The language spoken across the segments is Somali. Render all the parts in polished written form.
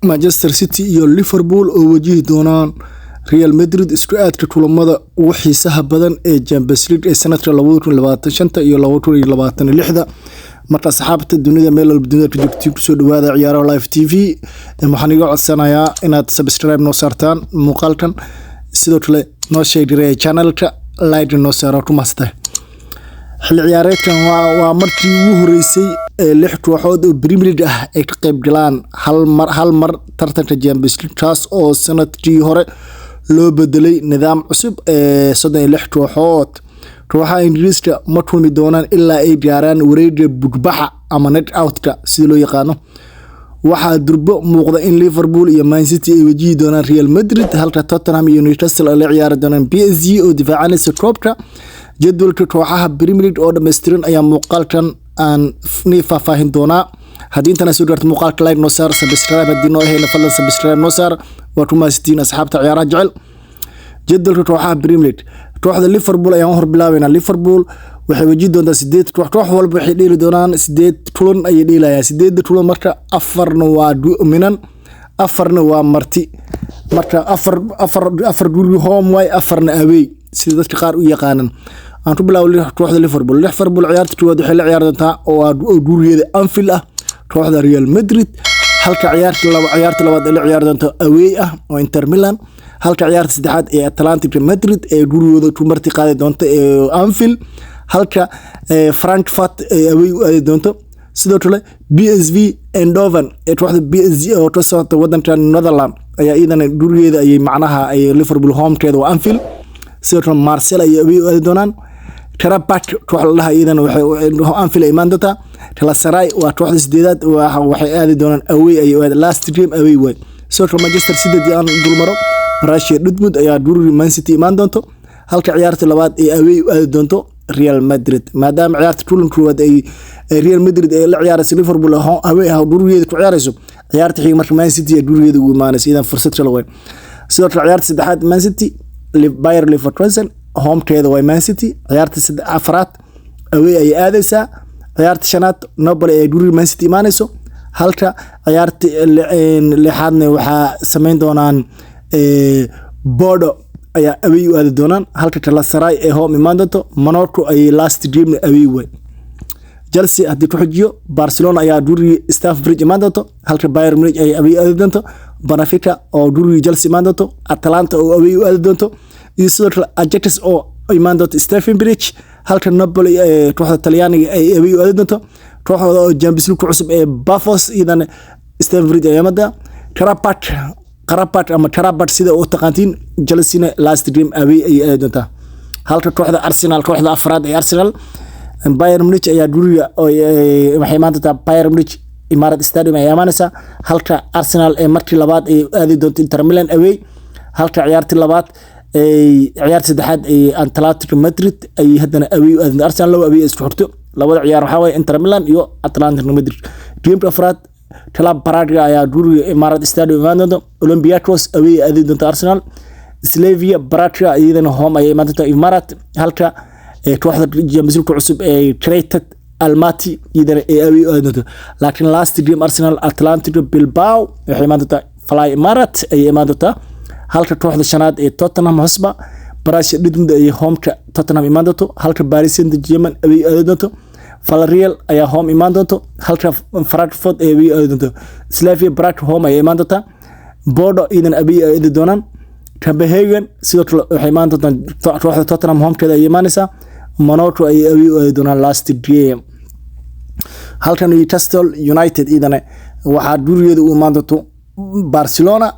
Manchester City iyo Liverpool oo wajihi doonaan Real Madrid isku aadka kulamada ugu xiisaha badan ee Champions League ee sanadka 2025 iyo 2026 marka saxaabta dunida meel walba dunida ka joogtiin ku soo dhawaada Ciyaaraha Live TV waxaan iga codsanayaa inaad subscribe noo saartaan muuqaalkan sidoo kale noo sheegay channelka like noo saaro tumaasta xil ciyaareedkan waa markii ugu horeysay lix kooxood oo Premier League ah ay ka qayb galaan hal mar tartanka Champions League taas oo sanadkii hore loo bedelay nidaam cusub 36 kooxood kooxaha Ingiriiska ma kulmi doonaan ilaa ay gaaraan wareegga budbaxa ama knock out-ka sida loo yaqaano waxaa durbo muuqda in Liverpool iyo Man City ay wajihi doonaan Real Madrid halka Tottenham iyo Newcastle ay ciyaari doonaan PSG oo difaacanaysa koobka jadwalka kooxaha Premier League oo dhameystiran ayaa muuqaalkan aan faahfaahin doonaa haddii intana soo gaarto muuqaalka like noo saar subscribe haddii noo ahayna fadlan subscribe noo saar waa tumaasitiin asxaabta ciyaaraha jecel jadwalka kooxaha Premier League kooxda Liverpool ayaan hor bilaabayna Liverpool waxay wajihi doontaa 8 koox walba waxay dheeli doonaan 8 kulan ay dheelayaan 8 kulan marka afarna waa minan afarna waa marti marka afar guri home way afarna away sida dadka qaar u yaqaanan aan ku bilaaway kooxda Liverpool ciyaarta koowaad waxay la ciyaari doontaa oo gurigeeda Anfield ah kooxda Real Madrid halka ciyaarta labaad ay la ciyaari doonto away ah oo Inter Milan halka ciyaarta saddexaad ee Atletico Madrid ee gurigooda ku marti qaadi doonto ee Anfield halka Frankfurt ay away u aadi doonto sidoo kale PSV Eindhoven ee kooxda PSV oo ka socota wadanka Netherlands ayaa iyadana gurigeeda ay macnaha ay Liverpool home-keeda waa Anfield sidoo kale Marseille ay away u aadi doonaan Karabakh kooxda la iyadana waxay Anfield ay imaan doontaa Galatasaray waa kooxda sideedaad waxay aadi doonaan away ay last game away way sidoo kale Manchester City aan dulmaro Borussia Dortmund ayaa guriga Man City imaan doonto halka ciyaarta labaad ay away u aadi doonto Real Madrid maadaama ciyaarta kulan koowaad ay Real Madrid ay la ciyaarayso Liverpool away gurigeeda ku ciyaarayso ciyaarta xigta marka Man City gurigeeda ugu imaanayso idan fursad kale way sidoo kale ciyaarta saddexaad Man City Bayer Leverkusen home-keeda waa Man City ciyaarta afraad away ay aadaysaa ciyaarta shanaad Napoli ay guriga Man City imaanayso halka ciyaarta lixaadna waxaa sameyn doonaan Bodo ayaa away u aadi doonaan halka Galatasaray ee home imaan doonto Monaco ay last game away way Chelsea haddii ku xijiyo Barcelona ayaa guriga Stamford Bridge imaan doonto halka Bayern Munich ay away aadi doonto Benfica oo guriga Chelsea imaan doonto Atalanta oo away u aadi doonto iyo sidoo kale Ajax oo imaan doonto Stamford Bridge halka Napoli kooxda Talyaaniga ay away u aadi doonto kooxda oo Champions League cusub ee Buffos iyadana Stamford Bridge ayaa mada Karabakh sida oo taqaantiin Chelsea last game away ay aadi doontaa halka kooxda Arsenal kooxda afraad ee Arsenal Bayern Munich ayaa guriga waxay imaan doontaa Bayern Munich Emirates Stadium ay imaanaysaa halka Arsenal ee markii labaad ay aadi doonto Inter Milan away halka ciyaartii labaad ciyaarta saddexaad ee Atletico Madrid ay haddana away u aadi Arsenal laba away isku xigto labada ciyaar waxa way Inter Milan iyo Atletico Madrid game afraad Club Braga ayaa guriga Emirates Stadium imaan doonto Olympiacos away aadi doonto Arsenal Slavia Praga iyadana home ay imaan doonto Emirates halka kooxda Champions League cusub ee Created Almaty iyadana ay away u aadi doonto laakiin last game Arsenal Atletico Bilbao waxay imaan doontaa Fly Emirates ay imaan doontaa halka kooxda shanaad ee Tottenham Hotspur Borussia Dortmund ay home-ka Tottenham imaan doonto halka Paris Saint-Germain away aadi doonto Villarreal ayaa home imaan doonto halka Frankfurt ay away aadi doonto Slavia Prague home ay imaan doontaa Bodo idan away aadi doonaan Copenhagen sidoo kale waxay imaan doontaan kooxda Tottenham home-keeda ay imaanaysaa Monaco ay away aadi doonaan last game halka Newcastle United idan waxaa gurigeeda u imaan doonto Barcelona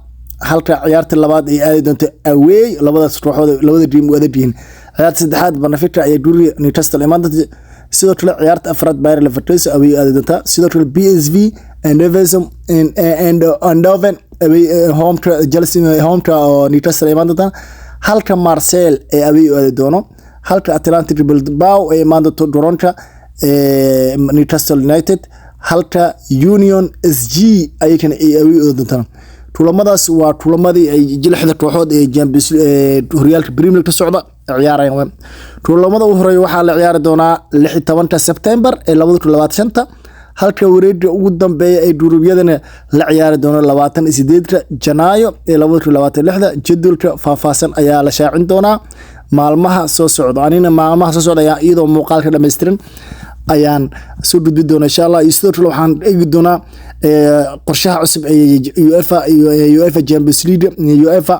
halka ciyaarta labaad ay aadi doonto away labadaas kooxood labada team wada diin ciyaarta saddexaad Benfica ay guriga Newcastle imaan doonto sidoo kale ciyaarta afraad Bayer Leverkusen away aadi doonta sidoo kale PSV Eindhoven away home-ka Chelsea home-ka oo Newcastle imaan doonta halka Marseille ay away aadi doono halka Atletico Bilbao ay imaan doonto Doona Newcastle United halka Union SG ayagana ay away aadi doontaan kulamadaas waa kulamadii ay jilixda kooxood ee Champions horyaalka Premier League ka socda ciyaarayaan kulamada ugu horeeya waxaa la ciyaari doonaa 16 September ee 2025 halka wareegga ugu dambeeya ay durubyadana la ciyaari doono 28 Janaayo ee 2026 jadwalka faahfaahsan ayaa la shaacin doonaa maalmaha soo socda anina maalmaha soo socda iyadoo muuqaalka dhameystiran ayaan soo gudbi doona insha Allah iyo sidoo kale waxaan eegi doonaa qorshaha cusub ee Uefa Champions League Uefa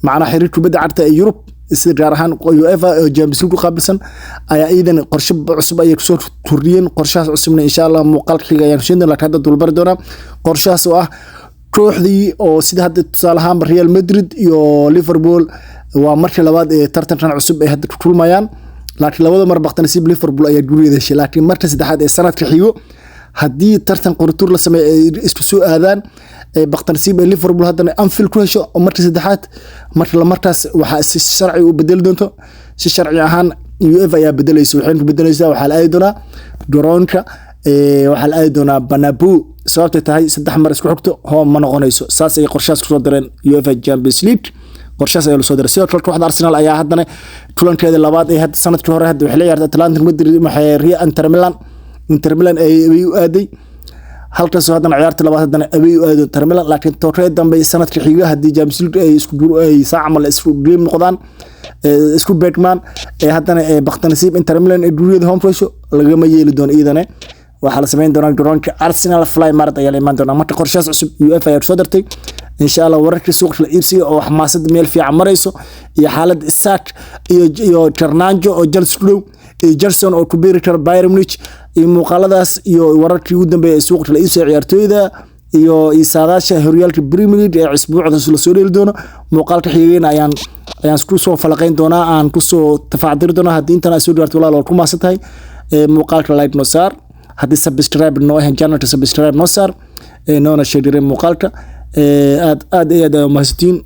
macna xiriirka kubadda cagta ee Yurub sida gaar ahaan Uefa Champions League qaabilsan ayaa iidan qorshe cusub ay soo turiyeen qorshahaas cusubna insha Allah muuqaalka ayaan sheegay la kada dulbar doona qorshahaas oo ah kooxdii oo sida hadda tusaalahaan Real Madrid iyo Liverpool waa markii labaad ee tartankan cusub ay hadda ku kulmayaan laakiin labada mar baqtan nasiib Liverpool ayaa guuleeyay heshay laakiin marka saddexaad ee sanadka xigo haddii tartan qortuur la sameeyo isku soo aadaan baqtan nasiib Liverpool haddana Anfield ku hesho marka saddexaad markaas waxa si sharci u bedel doonto si sharci ahaan UEFA ayaa bedelayso waxay ku bedelaysaa waxa la aadi doonaa garoonka waxa la aadi doonaa Bernabeu sababtay tahay saddex mar isku xigto hoo ma noqonayso saas ay qorshaas ku soo direen UEFA Champions League qorshaas ay soo direen sidoo kale kooxda Arsenal ayaa haddana kulankeeda labaad ee hadda sanadkii hore hadda waxay ciyaartay Atlanta Madrid waxay Real Inter Milan ay u aaday halkaas haddana ciyaarta labaad haddana ay u aaday Inter Milan laakiin toorey dambe sanadkii xiga hadii Champions League ay isku duro ay saacamal isku game noqdaan isku Batman haddana baqtan nasiib Inter Milan ee duriyada home ratio laga ma yeeli doon iidane waxa la sameyn doonaa garoonka Arsenal Fly Mart ayaa la iman doonaa marka qorshaas cusub UEFA ay soo dartay insha Allah wararkii suuqa la iibsiga oo xamaasad meel fiican marayso iyo xaalad Isak iyo Fernando oo Jalslow iyo Gerson oo ku biiri kara Bayern Munich iyo muuqaaladaas iyo wararkii ugu dambeeyay suuqa la iibsiga ciyaartooyda iyo isaadaasha horyaalka Premier League ee isbuucda la soo dheeli doono muuqaalka xigeen ayaan isku soo falaqeyn doonaa aan ku soo tafaacdir doonaa haddii intaan soo gaarto walaal ku maasatahay muuqaalka like no sar haddii subscribe noo ahan channelka subscribe noo sar noona share muuqaalka aad mahadsantiin